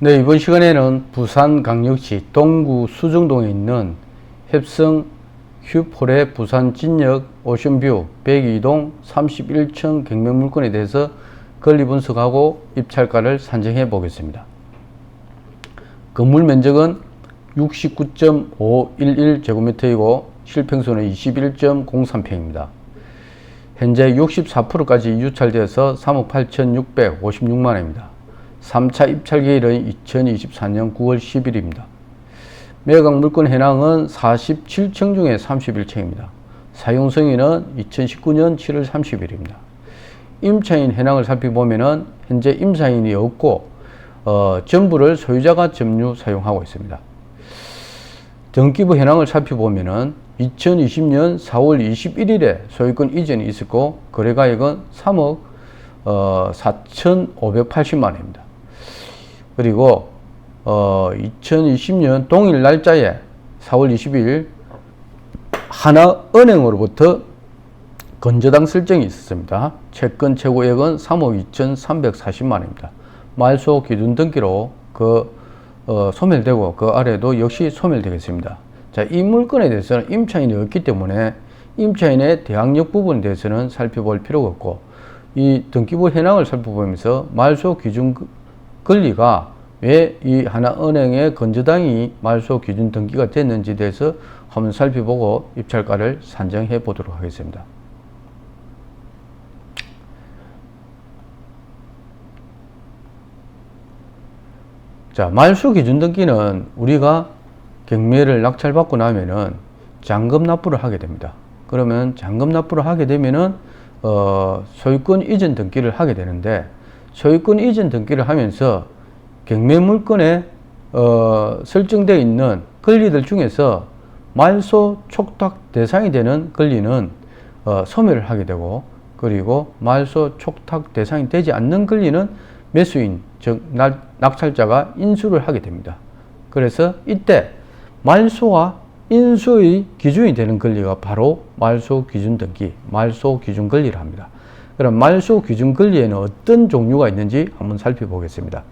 네, 이번 시간에는 부산광역시 동구 수정동에 있는 햅성 휴폴의 부산 진역 오션뷰 102동 31층 경매물건에 대해서 권리 분석하고 입찰가를 산정해 보겠습니다. 건물 면적은 69.511제곱미터이고 실평수는 21.03평입니다. 현재 64%까지 유찰되어서 3억 8,656만원입니다. 3차 입찰 기일은 2024년 9월 10일입니다. 매각 물건 해당은 47층 중에 31층입니다. 사용 승인은 2019년 7월 30일입니다. 임차인 해당을 살펴보면 현재 임차인이 없고 전부를 소유자가 점유 사용하고 있습니다. 등기부 현황을 살펴보면 2020년 4월 21일에 소유권 이전이 있었고 거래가액은 3억 4,580만원입니다. 그리고 2020년 동일 날짜에 4월 20일 하나은행으로부터 건저당 설정이 있었습니다. 채권 최고액은 3억 2,340만원입니다. 말소 기준 등기로 소멸되고 그 아래도 역시 소멸되겠습니다. 자, 이 물건에 대해서는 임차인이 없기 때문에 임차인의 대항력 부분에 대해서는 살펴볼 필요가 없고 이 등기부 현황을 살펴보면서 말소 기준 권리가 왜 이 하나은행의 건저당이 말소 기준 등기가 됐는지에 대해서 한번 살펴보고 입찰가를 산정해 보도록 하겠습니다. 자, 말소 기준 등기는 우리가 경매를 낙찰받고 나면은 잔금 납부를 하게 됩니다. 그러면 잔금 납부를 하게 되면은 소유권 이전 등기를 하게 되는데 소유권 이전 등기를 하면서 경매 물건에 설정되어 있는 권리들 중에서 말소 촉탁 대상이 되는 권리는 소멸을 하게 되고 그리고 말소 촉탁 대상이 되지 않는 권리는 매수인 즉 낙찰자가 인수를 하게 됩니다. 그래서 이때 말소와 인수의 기준이 되는 권리가 바로 말소 기준 등기, 말소 기준 권리를 합니다. 그럼 말소 기준 권리에는 어떤 종류가 있는지 한번 살펴보겠습니다.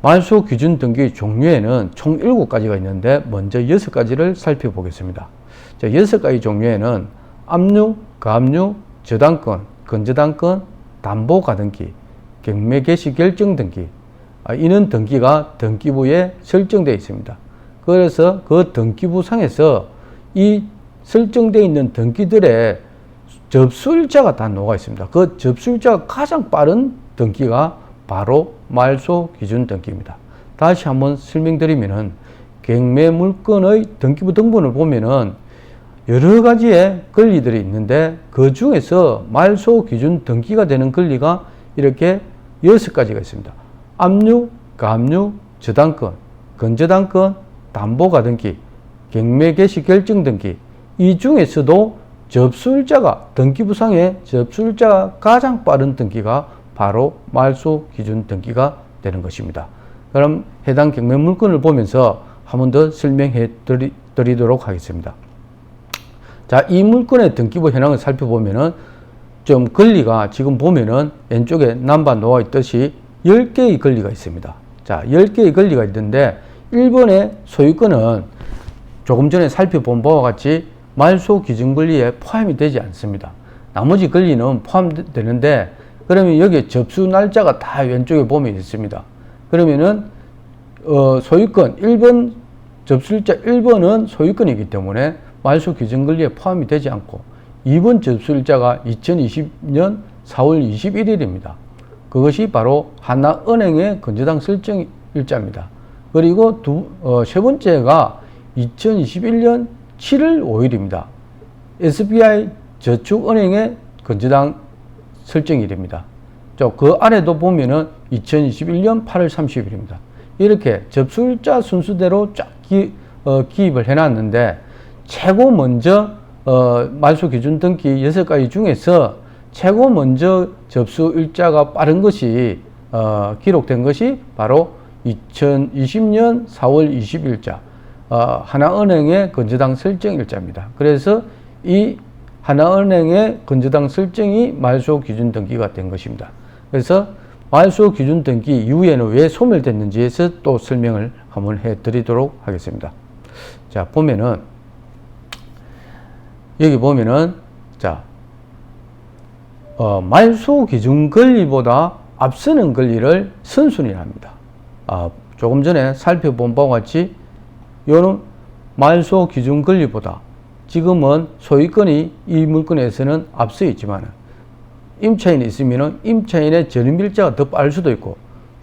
말소 기준 등기 종류에는 총 7가지가 있는데 먼저 6가지를 살펴보겠습니다. 자, 6가지 종류에는 압류, 가압류, 저당권, 건저당권, 담보가등기, 경매 개시 결정 등기, 이는 등기가 등기부에 설정되어 있습니다. 그래서 그 등기부상에서 이 설정되어 있는 등기들의 접수일자가 다 녹아 있습니다. 그 접수일자가 가장 빠른 등기가 바로 말소 기준 등기입니다. 다시 한번 설명드리면은 경매 물건의 등기부 등본을 보면은 여러 가지의 권리들이 있는데 그 중에서 말소 기준 등기가 되는 권리가 이렇게 6가지가 있습니다. 압류, 가압류, 저당권, 건저당권, 담보가등기, 경매 개시 결정 등기, 이 중에서도 접수일자가 등기부상의 접수일자가 가장 빠른 등기가 바로 말소 기준 등기가 되는 것입니다. 그럼 해당 경매 물건을 보면서 한 번 더 설명해 드리도록 하겠습니다. 자, 이 물건의 등기부 현황을 살펴보면은 좀 권리가 지금 보면은 왼쪽에 남바 놓아 있듯이 10개의 권리가 있습니다. 자, 10개의 권리가 있는데 1번의 소유권은 조금 전에 살펴본 바와 같이 말소 기준 권리에 포함이 되지 않습니다. 나머지 권리는 포함되는데 그러면 여기 접수 날짜가 다 왼쪽에 보면 있습니다. 그러면은 소유권 1번 접수일자 1번은 소유권이기 때문에 말소 기준 권리에 포함이 되지 않고 2번 접수일자가 2020년 4월 21일입니다. 그것이 바로 하나은행의 건저당 설정 일자입니다. 그리고 세 번째가 2021년 7월 5일입니다. SBI 저축은행의 건저당 설정일입니다. 그 아래도 보면은 2021년 8월 30일입니다. 이렇게 접수일자 순서대로 쫙 기입을 해놨는데 최고 먼저 말소 기준 등기 6가지 중에서 최고 먼저 접수일자가 빠른 것이 기록된 것이 바로 2020년 4월 20일자 하나은행의 건저당 설정일자입니다. 그래서 이 하나은행의 건저당 설정이 말소 기준 등기가 된 것입니다. 그래서 말소 기준 등기 이후에는 왜 소멸됐는지에서 또 설명을 한번 해드리도록 하겠습니다. 자, 보면은 여기 보면은 자, 말소 기준 권리보다 앞서는 권리를 선순위라 합니다. 조금 전에 살펴본 바와 같이 요는 말소 기준 권리보다 지금은 소유권이 이 물건에서는 앞서 있지만 임차인이 있으면 임차인의 전입일자가 더 빠를 수도 있고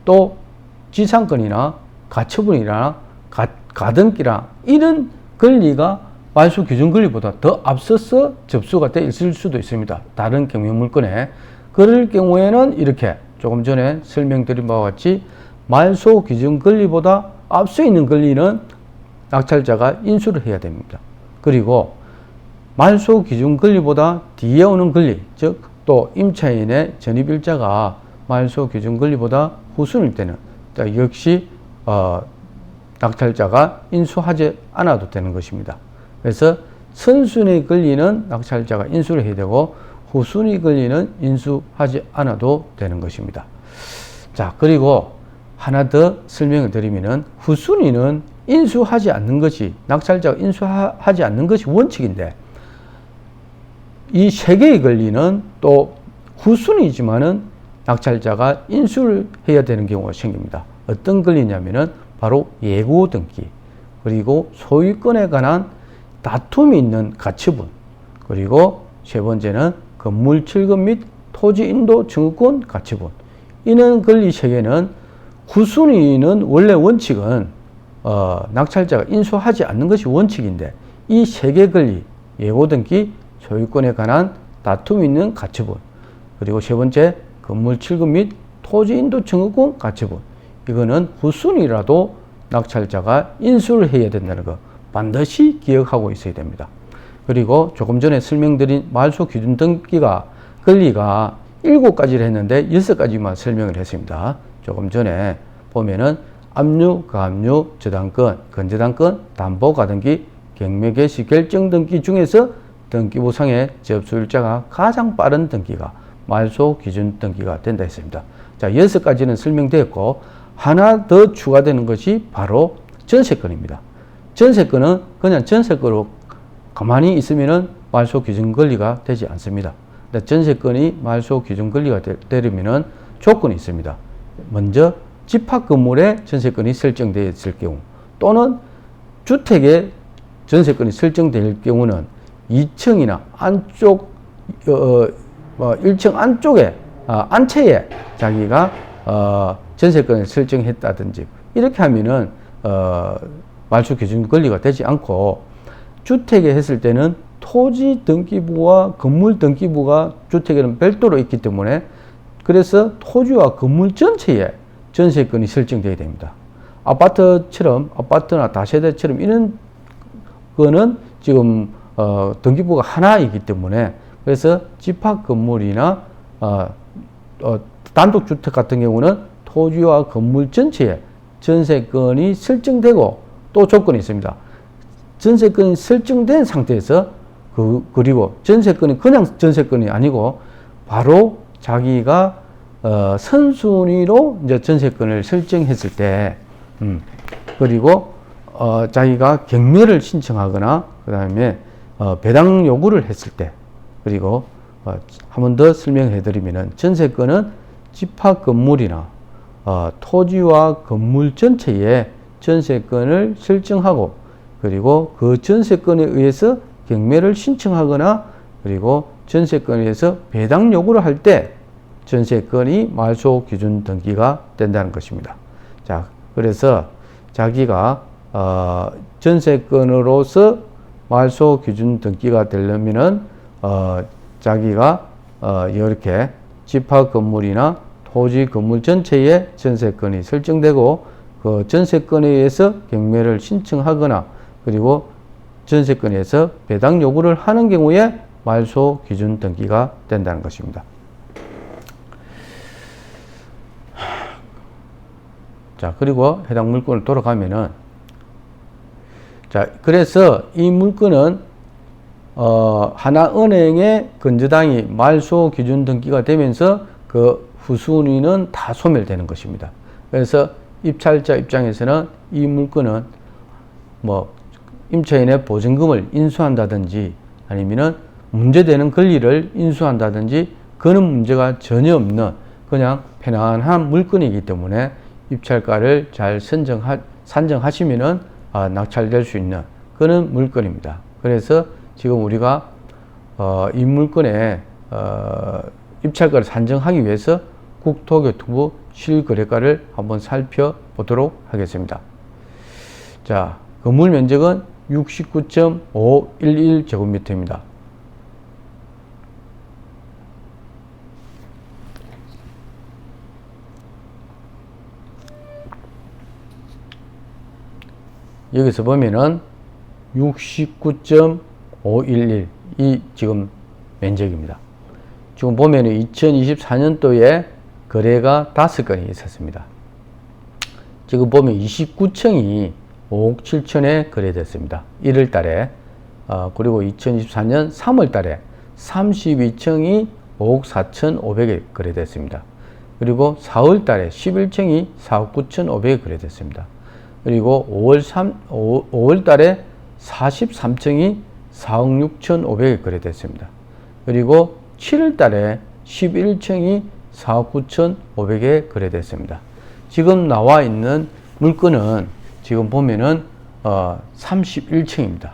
또 지상권이나 가처분이나 가등기나 이런 권리가 말소 기준 권리보다 더 앞서서 접수가 돼 있을 수도 있습니다. 다른 경매 물건에. 그럴 경우에는 이렇게 조금 전에 설명드린 바와 같이 말소 기준 권리보다 앞서 있는 권리는 낙찰자가 인수를 해야 됩니다. 그리고 말소 기준 권리보다 뒤에 오는 권리, 즉 또 임차인의 전입일자가 말소 기준 권리보다 후순일 때는 역시 낙찰자가 인수하지 않아도 되는 것입니다. 그래서 선순위 권리는 낙찰자가 인수를 해야 되고 후순위 권리는 인수하지 않아도 되는 것입니다. 자, 그리고 하나 더 설명을 드리면은 후순위는 인수하지 않는 것이 낙찰자가 인수하지 않는 것이 원칙인데 이 세 개의 권리는 또 후순위지만은 낙찰자가 인수를 해야 되는 경우가 생깁니다. 어떤 권리냐면은 바로 예고 등기, 그리고 소유권에 관한 다툼이 있는 가처분, 그리고 세 번째는 건물 철거 및 토지 인도 청구권 가처분. 이는 권리 세 개는 후순위는 원래 원칙은 낙찰자가 인수하지 않는 것이 원칙인데 이 세 개 권리, 예고 등기, 소유권에 관한 다툼이 있는 가처분, 그리고 세 번째 건물 철거 및 토지 인도 청구권 가처분. 이거는 후순위라도 낙찰자가 인수를 해야 된다는 거 반드시 기억하고 있어야 됩니다. 그리고 조금 전에 설명드린 말소 기준 등기가 권리가 7가지를 했는데 6가지만 설명을 했습니다. 조금 전에 보면은 압류, 가압류, 저당권, 건저당권, 담보가등기, 경매 개시 결정 등기 중에서 등기부상의 접수일자가 가장 빠른 등기가 말소 기준 등기가 된다 했습니다. 자, 6가지는 설명되었고 하나 더 추가되는 것이 바로 전세권입니다. 전세권은 그냥 전세권으로 가만히 있으면은 말소 기준 권리가 되지 않습니다. 근데 전세권이 말소 기준 권리가 되려면은 조건이 있습니다. 먼저 집합 건물에 전세권이 설정되어 있을 경우 또는 주택에 전세권이 설정될 경우는 2층이나 안쪽 1층 안쪽에 안채에 자기가 전세권을 설정했다든지 이렇게 하면은 말소 기준 권리가 되지 않고 주택에 했을 때는 토지 등기부와 건물 등기부가 주택에는 별도로 있기 때문에 그래서 토지와 건물 전체에 전세권이 설정되어야 됩니다. 아파트나 다세대처럼 이런 거는 지금 등기부가 하나이기 때문에 그래서 집합 건물이나 단독주택 같은 경우는 토지와 건물 전체에 전세권이 설정되고 또 조건이 있습니다. 전세권이 설정된 상태에서 그리고 전세권이 그냥 전세권이 아니고 바로 자기가 선순위로 이제 전세권을 설정했을 때 그리고 자기가 경매를 신청하거나 그 다음에 배당 요구를 했을 때 그리고 한 번 더 설명해 드리면은 전세권은 집합 건물이나 토지와 건물 전체에 전세권을 설정하고 그리고 그 전세권에 의해서 경매를 신청하거나 그리고 전세권에 의해서 배당 요구를 할 때 전세권이 말소 기준 등기가 된다는 것입니다. 자, 그래서 자기가 전세권으로서 말소 기준 등기가 되려면은 자기가 이렇게 집합 건물이나 토지 건물 전체에 전세권이 설정되고 그 전세권에 의해서 경매를 신청하거나 그리고 전세권에 의해서 배당 요구를 하는 경우에 말소 기준 등기가 된다는 것입니다. 자, 그리고 해당 물건을 돌아가면은 자, 그래서 이 물건은 하나은행의 건저당이 말소 기준 등기가 되면서 그 후순위는 다 소멸되는 것입니다. 그래서 입찰자 입장에서는 이 물건은 뭐 임차인의 보증금을 인수한다든지 아니면은 문제되는 권리를 인수한다든지 그런 문제가 전혀 없는 그냥 편안한 물건이기 때문에 입찰가를 잘 산정하시면은 낙찰될 수 있는 그런 물건입니다. 그래서 지금 우리가 이 물건의 입찰가를 산정하기 위해서 국토교통부 실거래가를 한번 살펴보도록 하겠습니다. 자, 건물 면적은 69.511제곱미터입니다. 여기서 보면은 69.511 이 지금 면적입니다. 지금 보면은 2024년도에 거래가 5건이 있었습니다. 지금 보면 29층이 5억 7천에 거래됐습니다. 1월 달에. 그리고 2024년 3월 달에 32층이 5억 4,500에 거래됐습니다. 그리고 4월 달에 11층이 4억 9,500에 거래됐습니다. 그리고 5월 달에 43층이 4억 6,500에 거래됐습니다. 그리고 7월 달에 11층이 4억 9,500에 거래됐습니다. 지금 나와 있는 물건은 지금 보면은 31층입니다.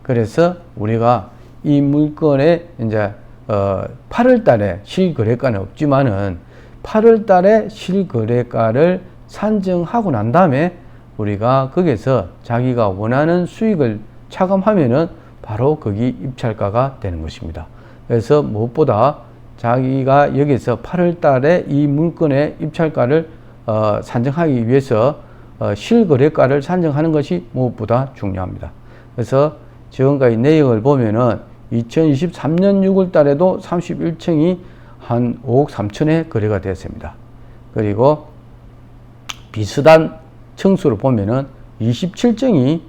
그래서 우리가 이 물건에 이제 8월 달에 실거래가는 없지만은 8월 달에 실거래가를 산정하고 난 다음에 우리가 거기서 자기가 원하는 수익을 차감하면은 바로 거기 입찰가가 되는 것입니다. 그래서 무엇보다 자기가 여기서 8월 달에 이 물건의 입찰가를 산정하기 위해서 실거래가를 산정하는 것이 무엇보다 중요합니다. 그래서 지금까지 내역을 보면은 2023년 6월 달에도 31층이 한 5억 3천에 거래가 되었습니다. 그리고 비슷한 층수를 보면은 27층이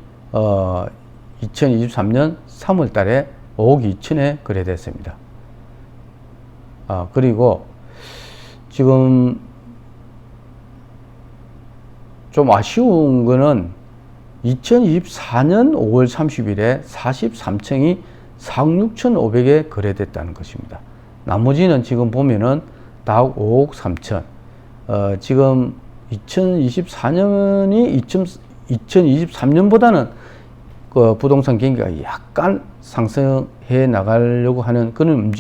2023년 3월 달에 5억 2천에 거래됐습니다. 그리고 지금 좀 아쉬운 거는 2024년 5월 30일에 43층이 4억 6,500에 거래됐다는 것입니다. 나머지는 지금 보면은 다 5억 3천. 지금 2024년이 2023년보다는 그 부동산 경기가 약간 상승해 나가려고 하는 그런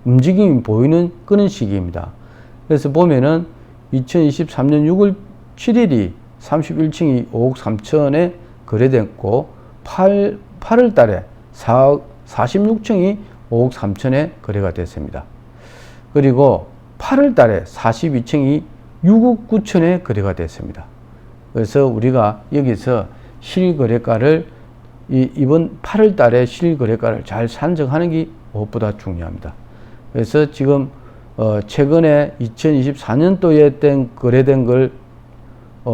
움직임이 보이는 그런 시기입니다. 그래서 보면은 2023년 6월 7일이 31층이 5억 3천에 거래됐고 8월 달에 46층이 5억 3천에 거래가 됐습니다. 그리고 8월 달에 42층이 6억 9천에 거래가 됐습니다. 그래서 우리가 여기서 실거래가를 이번 8월 달에 실거래가를 잘 산정하는 게 무엇보다 중요합니다. 그래서 지금 최근에 2024년도에 거래된 걸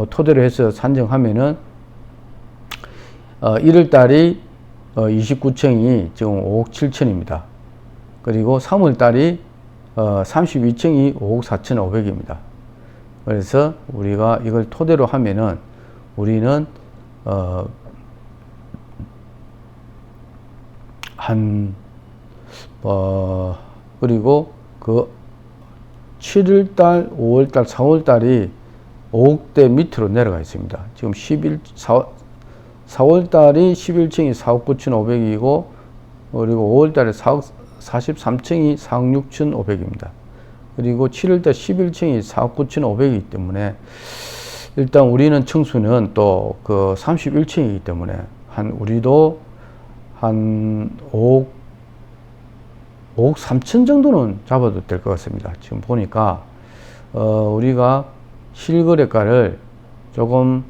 토대로 해서 산정하면은 1월 달이 29층이 지금 5억 7천입니다. 그리고 3월 달이 32층이 5억 4,500입니다. 그래서 우리가 이걸 토대로 하면은 우리는 그리고 그 7월달, 5월달, 4월달이 5억대 밑으로 내려가 있습니다. 지금 4월달이 11층이 4억 9,500이고 그리고 5월달에 43층이 4억 6,500입니다. 그리고 7월달 11층이 4억 9,500이기 때문에 일단 우리는 층수는 또 그 31층이기 때문에 우리도 한 5억 3천 정도는 잡아도 될 것 같습니다. 지금 보니까 우리가 실거래가를 조금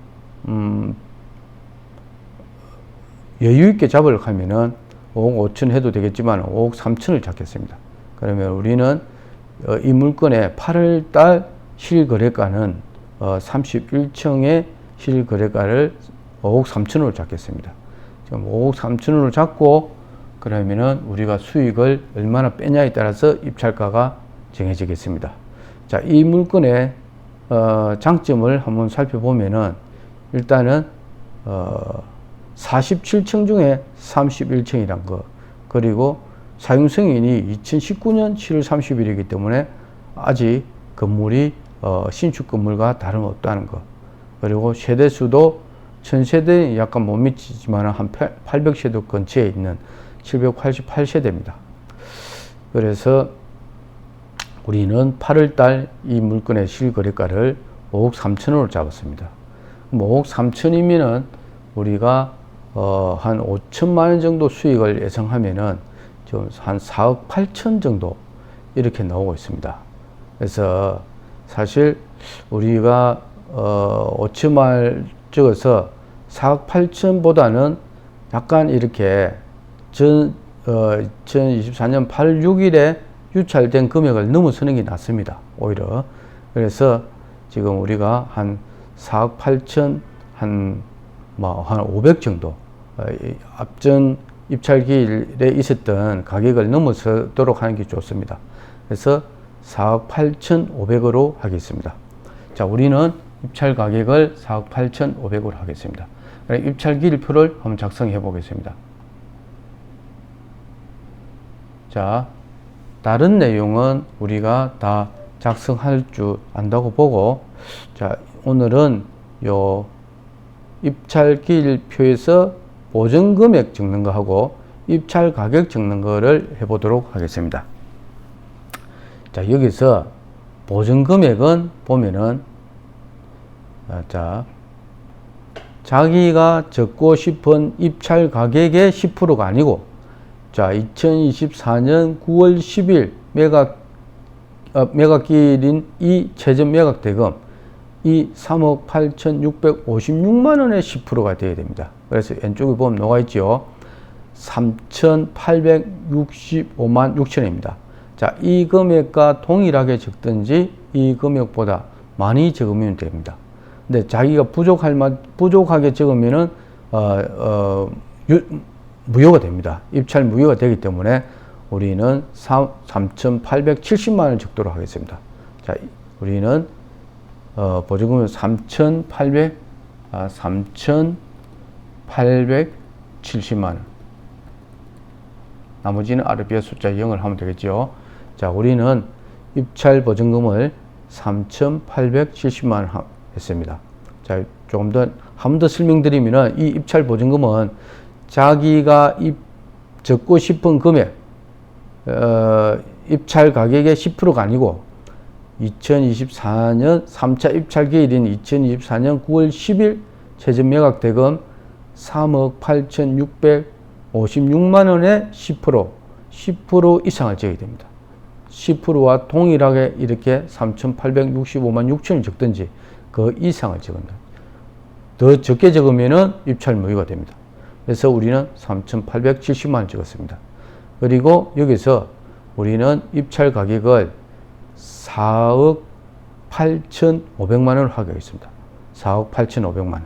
여유 있게 잡으려고 하면은 5억 5천 해도 되겠지만 5억 3천을 잡겠습니다. 그러면 우리는 이 물건의 8월 달 실거래가는 31층의 실거래가를 5억 3천으로 잡겠습니다. 지금 5억 3천으로 잡고 그러면은 우리가 수익을 얼마나 빼냐에 따라서 입찰가가 정해지겠습니다. 자, 이 물건의 장점을 한번 살펴보면은 일단은 47층 중에 31층이란 거, 그리고 사용 승인이 2019년 7월 30일이기 때문에 아직 건물이 신축 건물과 다름없다는 거, 그리고 세대수도 1000세대 약간 못 미치지만 한 800세대 근처에 있는 788세대입니다. 그래서 우리는 8월달 이 물건의 실거래가를 5억 3천원으로 잡았습니다. 5억 3천이면은 우리가 한 5천만원 정도 수익을 예상하면은 좀 한 4억 8천 정도 이렇게 나오고 있습니다. 그래서 사실 우리가 5천만 찍어서 4억 8천보다는 약간 이렇게 2024년 8월 6일에 유찰된 금액을 넘어서는 게 낫습니다. 오히려. 그래서 지금 우리가 한 4억 8천 한 500 정도 앞전 입찰기일에 있었던 가격을 넘어서도록 하는 게 좋습니다. 그래서 4억 8,500으로 하겠습니다. 자, 우리는 입찰 가격을 4억 8,500으로 하겠습니다. 입찰 기일표를 한번 작성해 보겠습니다. 자, 다른 내용은 우리가 다 작성할 줄 안다고 보고, 자, 오늘은 요 입찰 기일표에서 보증 금액 적는 거 하고 입찰 가격 적는 거를 해 보도록 하겠습니다. 자, 여기서 보증 금액은 보면은, 자, 자기가 적고 싶은 입찰 가격의 10%가 아니고, 자, 2024년 9월 10일 매각기일인 이 최전 매각 대금, 이 3억 8,656만원의 10%가 되어야 됩니다. 그래서 왼쪽에 보면 나와 있죠. 3,865만 6천원입니다. 자, 이 금액과 동일하게 적든지 이 금액보다 많이 적으면 됩니다. 근데 자기가 부족하게 적으면은, 무효가 됩니다. 입찰 무효가 되기 때문에 우리는 3,870만원 적도록 하겠습니다. 자, 우리는 보증금은 3,870만원. 나머지는 아르비아 숫자 0을 하면 되겠죠. 자, 우리는 입찰 보증금을 3,870만원 했습니다. 자, 조금 더, 한 번 더 설명드리면은 이 입찰 보증금은 자기가 적고 싶은 금액, 입찰 가격의 10%가 아니고 2024년 3차 입찰 기일인 2024년 9월 10일 최전 매각 대금 3억 8,656만원의 10% 이상을 적어야 됩니다. 10%와 동일하게 이렇게 3,865만 6천을 적든지 그 이상을 적은다. 더 적게 적으면은 입찰 무효가 됩니다. 그래서 우리는 3,870만원 적었습니다. 그리고 여기서 우리는 입찰 가격을 4억 8,500만원을 하게 하겠습니다. 4억 8,500만원.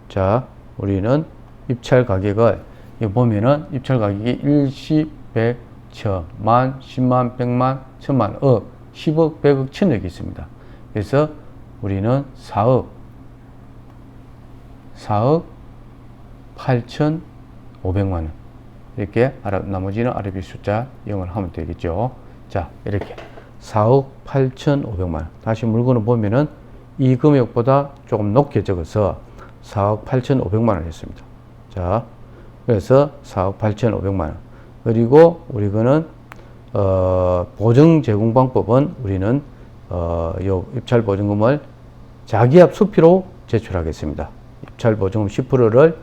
자, 우리는 입찰 가격을, 여기 보면은 입찰 가격이 일시, 백, 천, 만, 10만, 100만, 1000만, 억, 10억, 100억, 1000억이 있습니다. 그래서 우리는 4억 8,500만원. 이렇게 나머지는 아르비 숫자 0을 하면 되겠죠. 자, 이렇게 4억 8,500만원. 다시 물건을 보면은 이 금액보다 조금 높게 적어서 4억 8,500만원 했습니다. 자, 그래서 4억 8,500만원. 그리고 우리는 보증 제공 방법은 우리는 요 입찰 보증금을 자기압 수표로 제출하겠습니다. 입찰 보증금 10%를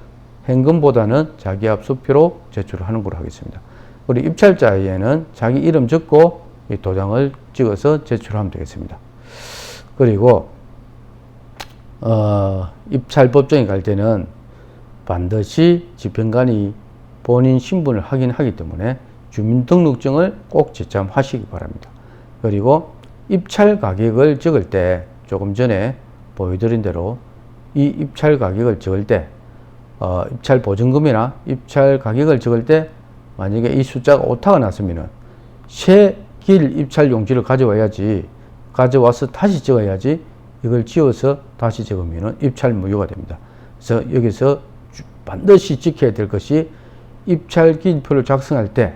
현금보다는 자기압 수표로 제출하는 걸로 하겠습니다. 우리 입찰자에는 자기 이름 적고 이 도장을 찍어서 제출하면 되겠습니다. 그리고 입찰 법정에 갈 때는 반드시 집행관이 본인 신분을 확인하기 때문에 주민등록증을 꼭 제참하시기 바랍니다. 그리고 입찰 가격을 적을 때 조금 전에 보여드린 대로 이 입찰 가격을 적을 때 입찰 보증금이나 입찰 가격을 적을 때 만약에 이 숫자가 오타가 났으면은 새 길 입찰 용지를 가져와야지 가져와서 다시 적어야지 이걸 지워서 다시 적으면 입찰 무효가 됩니다. 그래서 여기서 반드시 지켜야 될 것이 입찰 기일표를 작성할 때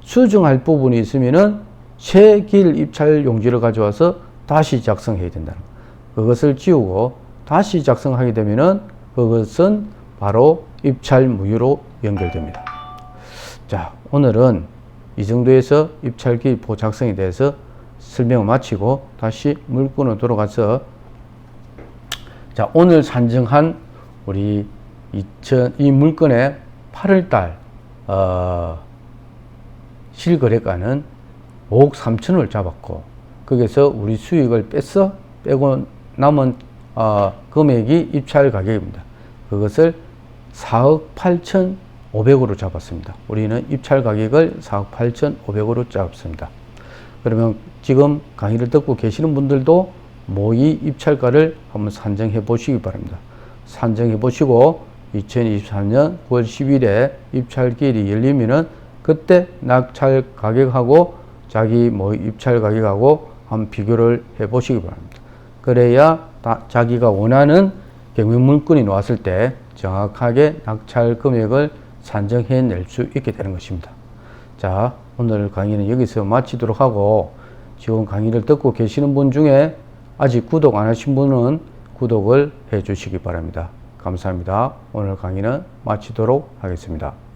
수정할 부분이 있으면은 새 기일 입찰 용지를 가져와서 다시 작성해야 된다는 거. 그것을 지우고 다시 작성하게 되면은 그것은 바로 입찰 무효로 연결됩니다. 자, 오늘은 이 정도에서 입찰 기일표 작성에 대해서 설명을 마치고 다시 물건으로 돌아가서 자, 오늘 산정한 우리 이 물건의 8월달 실거래가는 5억 3천을 잡았고 거기서 우리 수익을 빼고 남은 금액이 입찰 가격입니다. 그것을 4억 8,500으로 잡았습니다. 우리는 입찰 가격을 4억 8,500으로 잡습니다. 그러면 지금 강의를 듣고 계시는 분들도 모의 입찰가를 한번 산정해 보시기 바랍니다. 산정해 보시고 2023년 9월 10일에 입찰 기일이 열리면은 그때 낙찰 가격하고 자기 모의 입찰 가격하고 한번 비교를 해 보시기 바랍니다. 그래야 자기가 원하는 경매 물건이 나왔을 때 정확하게 낙찰 금액을 산정해 낼 수 있게 되는 것입니다. 자, 오늘 강의는 여기서 마치도록 하고 지금 강의를 듣고 계시는 분 중에 아직 구독 안 하신 분은 구독을 해 주시기 바랍니다. 감사합니다. 오늘 강의는 마치도록 하겠습니다.